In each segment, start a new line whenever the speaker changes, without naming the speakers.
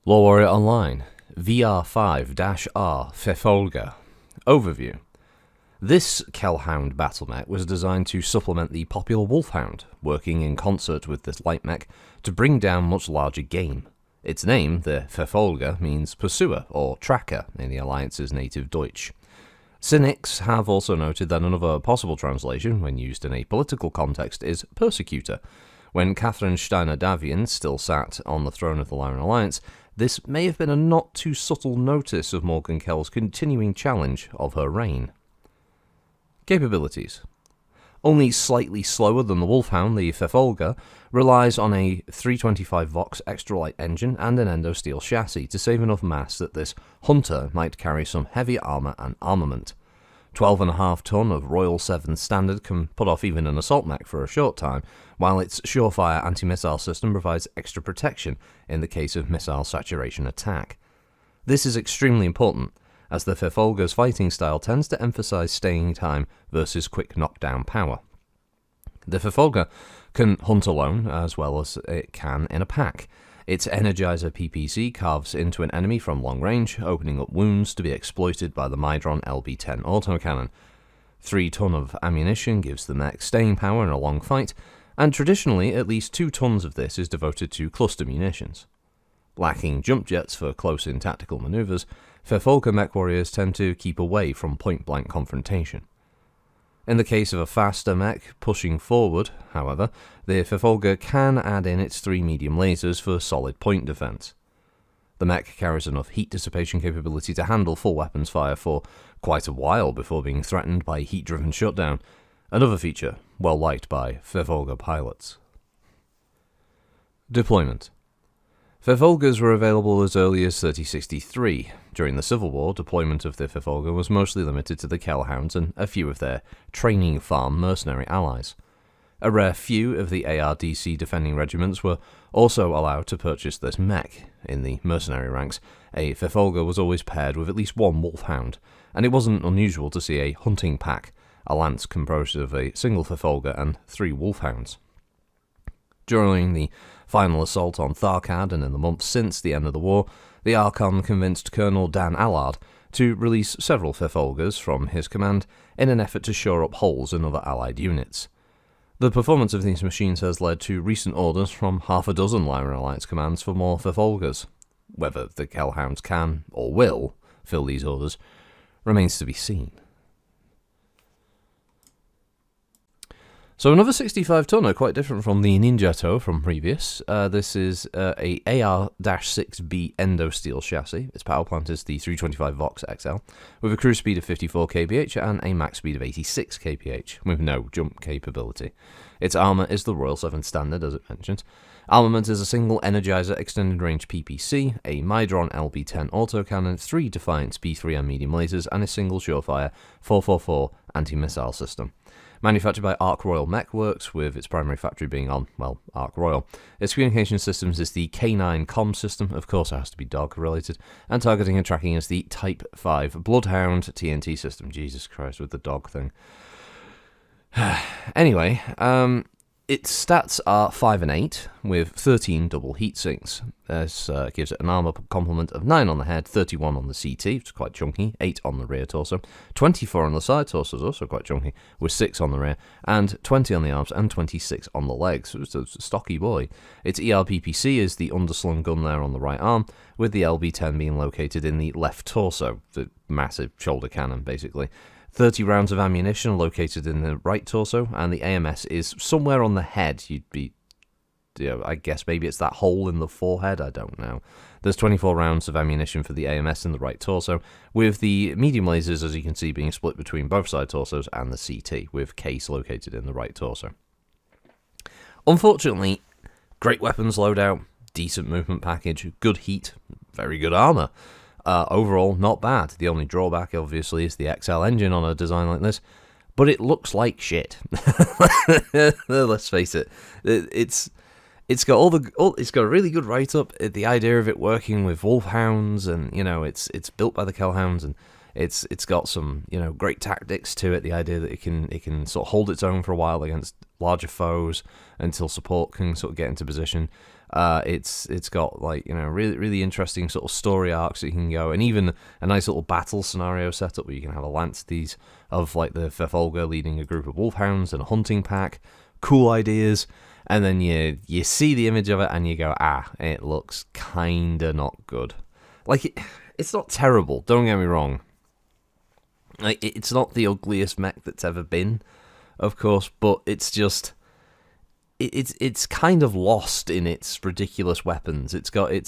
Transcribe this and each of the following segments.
LoreWarrior Online, VR5-R Verfolger. Overview. This Kellhound battle mech was designed to supplement the popular Wolfhound, working in concert with this light mech to bring down much larger game. Its name, the Verfolger, means pursuer or tracker in the Alliance's native Deutsch. Cynics have also noted that another possible translation, when used in a political context, is persecutor. When Catherine Steiner-Davian still sat on the throne of the Lyran Alliance, this may have been a not-too-subtle notice of Morgan Kell's continuing challenge of her reign. Capabilities. Only slightly slower than the Wolfhound, the Verfolger relies on a 325 Vox extra light engine and an endo-steel chassis to save enough mass that this hunter might carry some heavy armour and armament. 12.5 ton of Royal 7 standard can put off even an assault mech for a short time, while its surefire anti-missile system provides extra protection in the case of missile saturation attack. This is extremely important, as the Verfolger's fighting style tends to emphasize staying time versus quick knockdown power. The Verfolger can hunt alone, as well as it can in a pack. Its Energizer PPC carves into an enemy from long range, opening up wounds to be exploited by the Midron LB-10 autocannon. 3 ton of ammunition gives the mech staying power in a long fight, and traditionally at least 2 tons of this is devoted to cluster munitions. Lacking jump jets for close-in tactical maneuvers, Verfolger mech warriors tend to keep away from point-blank confrontation. In the case of a faster mech pushing forward, however, the Verfolger can add in its 3 medium lasers for solid point defense. The mech carries enough heat dissipation capability to handle full weapons fire for quite a while before being threatened by heat-driven shutdown, another feature well liked by Verfolger pilots. Deployment. Verfolgers were available as early as 3063. During the Civil War, deployment of the Verfolger was mostly limited to the Kellhounds and a few of their training farm mercenary allies. A rare few of the ARDC defending regiments were also allowed to purchase this mech. In the mercenary ranks, a Verfolger was always paired with at least one Wolfhound, and it wasn't unusual to see a hunting pack, a lance composed of a single Verfolger and 3 Wolfhounds. During the final assault on Tharkad and in the months since the end of the war, the Archon convinced Colonel Dan Allard to release several Verfolgers from his command in an effort to shore up holes in other Allied units. The performance of these machines has led to recent orders from half a dozen Lyran Alliance commands for more Verfolgers. Whether the Kellhounds can, or will, fill these orders remains to be seen. So another 65-tonner, quite different from the Ninjato from previous. This is a AR-6B endo-steel chassis. Its power plant is the 325 Vox XL, with a cruise speed of 54 kph and a max speed of 86 kph, with no jump capability. Its armour is the Royal 7 Standard, as it mentioned. Armament is a single Energizer extended range PPC, a Midron LB-10 autocannon, 3 Defiance B3M medium lasers, and a single surefire 444 anti-missile system. Manufactured by Ark Royal Mech Works, with its primary factory being on, well, Ark Royal. Its communication systems is the K9 comm system, of course it has to be dog-related, and targeting and tracking is the Type 5 Bloodhound TNT system. Jesus Christ, with the dog thing. Anyway, its stats are 5 and 8, with 13 double heat sinks. This gives it an armor complement of 9 on the head, 31 on the CT, which is quite chunky, 8 on the rear torso, 24 on the side torso, is also quite chunky, with 6 on the rear, and 20 on the arms, and 26 on the legs. So it's a stocky boy. Its ERPPC is the underslung gun there on the right arm, with the LB-10 being located in the left torso, the massive shoulder cannon, basically. 30 rounds of ammunition located in the right torso, and the AMS is somewhere on the head. I guess maybe it's that hole in the forehead, I don't know. There's 24 rounds of ammunition for the AMS in the right torso, with the medium lasers, as you can see, being split between both side torsos and the CT, with case located in the right torso. Unfortunately, great weapons loadout, decent movement package, good heat, very good armor. Overall, not bad. The only drawback, obviously, is the XL engine on a design like this, but it looks like shit. Let's face it. It's got it's got a really good write-up. The idea of it working with Wolfhounds, and it's built by the Kellhounds, and it's got some great tactics to it. The idea that it can sort of hold its own for a while against larger foes until support can sort of get into position. It's got like, really really interesting sort of story arcs that you can go, and even a nice little battle scenario setup where you can have a lance of like the Verfolger leading a group of wolfhounds and a hunting pack. Cool ideas. And then you see the image of it and you go, it looks kinda not good. Like, it's not terrible, don't get me wrong. Like, it's not the ugliest mech that's ever been, of course, but it's just... It's kind of lost in its ridiculous weapons. It's the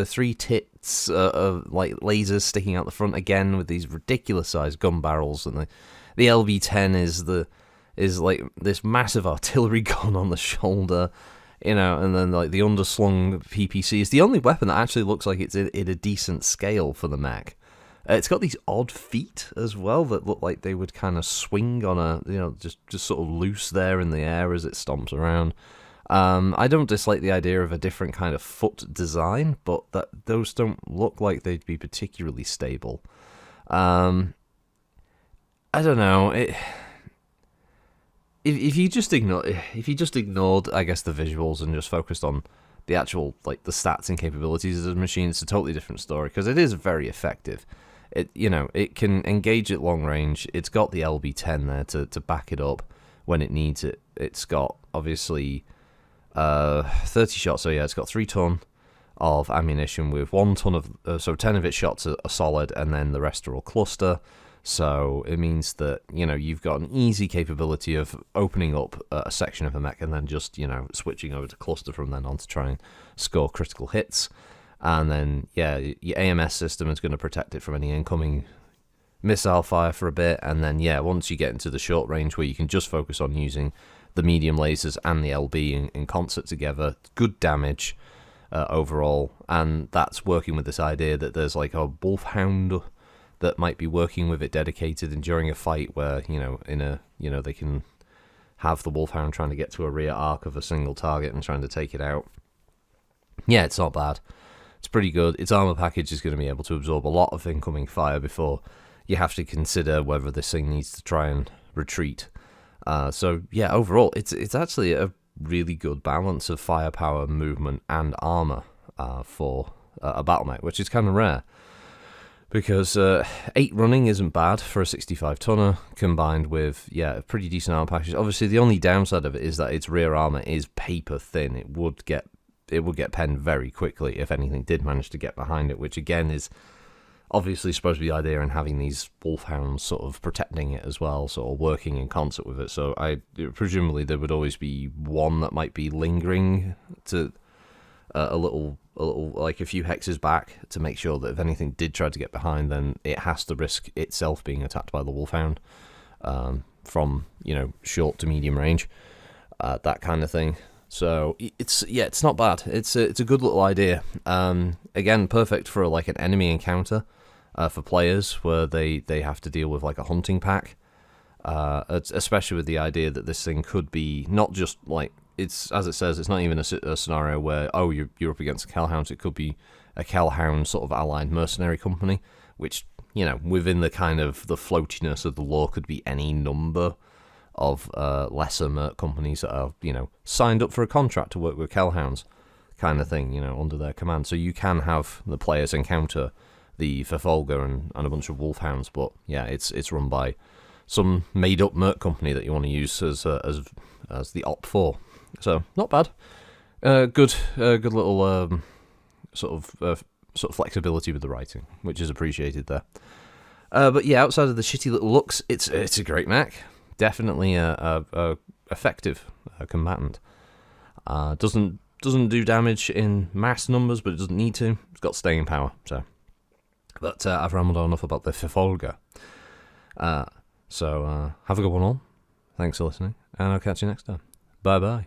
three tits of like lasers sticking out the front again with these ridiculous sized gun barrels, and the LB-10 is like this massive artillery gun on the shoulder, and then like the underslung PPC is the only weapon that actually looks like it's in a decent scale for the mech. It's got these odd feet as well that look like they would kind of swing on just sort of loose there in the air as it stomps around. I don't dislike the idea of a different kind of foot design, but those don't look like they'd be particularly stable. I don't know. If you just ignored, I guess, the visuals and just focused on the actual like the stats and capabilities of the machine, it's a totally different story because it is very effective. It can engage at long range. It's got the LB-10 there to back it up when it needs it. It's got obviously 30 shots, so yeah, it's got 3 ton of ammunition with 1 ton of 10 of its shots are solid, and then the rest are all cluster. So it means that, you've got an easy capability of opening up a section of a mech and then just, switching over to cluster from then on to try and score critical hits. And then, your AMS system is going to protect it from any incoming missile fire for a bit. And then, once you get into the short range where you can just focus on using the medium lasers and the LB in concert together, good damage overall. And that's working with this idea that there's like a wolfhound that might be working with it dedicated, and during a fight where, they can have the wolfhound trying to get to a rear arc of a single target and trying to take it out. Yeah, it's not bad. It's pretty good. Its armor package is going to be able to absorb a lot of incoming fire before you have to consider whether this thing needs to try and retreat. Overall, it's actually a really good balance of firepower, movement, and armor for a battle mech, which is kind of rare. Because 8 running isn't bad for a 65-tonner, combined with, a pretty decent armor package. Obviously, the only downside of it is that its rear armor is paper thin. It would get penned very quickly if anything did manage to get behind it, which again is obviously supposed to be the idea in having these wolfhounds sort of protecting it as well, sort of working in concert with it. So presumably there would always be one that might be lingering to a little like a few hexes back to make sure that if anything did try to get behind, then it has to risk itself being attacked by the wolfhound from short to medium range, that kind of thing. So it's not bad. It's a good little idea. Again, perfect for like an enemy encounter for players where they have to deal with like a hunting pack, especially with the idea that this thing could be not just like, it's, as it says, it's not even a scenario where, you're up against a Kelhound. It could be a Kelhound sort of allied mercenary company, which, within the kind of the floatiness of the lore could be any number of lesser merc companies that are, signed up for a contract to work with Kelhounds kind of thing, under their command. So you can have the players encounter the Verfolger and a bunch of wolfhounds, but it's run by some made-up merc company that you want to use as the Op 4. So not bad. Good little sort of flexibility with the writing, which is appreciated there. But outside of the shitty little looks, it's a great mech. Definitely a effective combatant. Doesn't do damage in mass numbers, but it doesn't need to. It's got staying power. So, but I've rambled on enough about the Verfolger. So have a good one all. Thanks for listening, and I'll catch you next time. Bye bye.